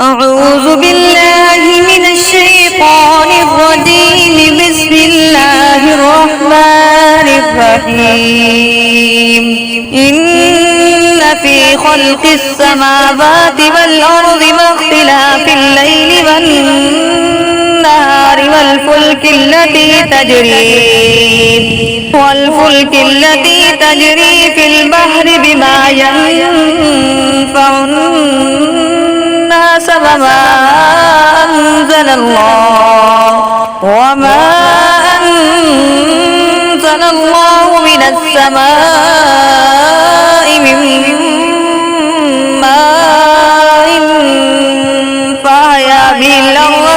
أعوذ بالله من الشيطان الرجيم. بسم الله الرحمن الرحيم. إن في خلق السماوات والأرض واختلاف الليل والنهار والفلك التي تجري في البحر بما ينفع الناس وما أنزل الله من السماء من ماء فأحيا به الأرض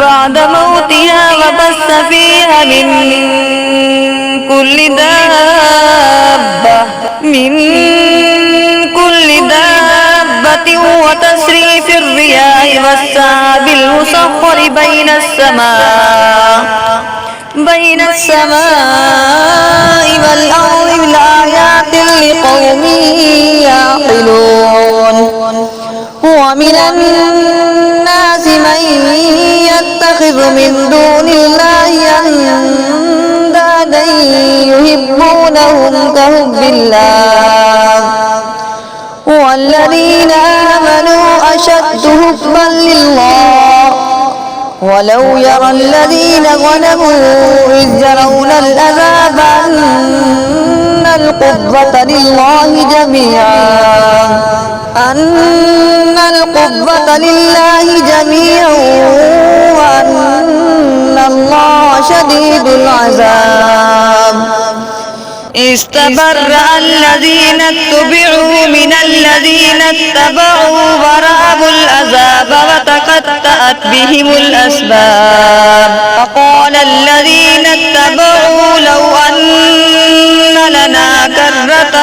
بعد موتها وبث فيها من كل دابة وتصريف الرياح والسحاب المسخر بين السماء والأرض لآيات لقوم يعقلون. ومن الناس من يتخذ من دون الله أندادا يحبونهم كحب الله والذين آمنوا أشد حبا لله ولو يرى الذين ظلموا إذ يرون العذاب أن القوة لله جميعا وأن الله شديد العذاب. استبرأ الذين اتبعوا من الذين اتبعوا ورأوا العذاب وتقطعت بهم الأسباب. وقال الذين اتبعوا لو أن لنا كرة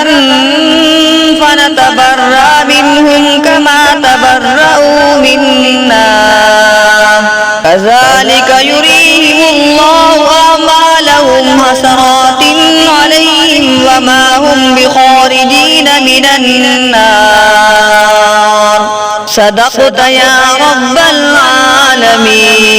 فنتبرأ منهم كما تبرأوا منا كذلك يريهم الله أعمالهم حسرات عليهم وما هم بخارجين من النار. صدقت يا رب العالمين.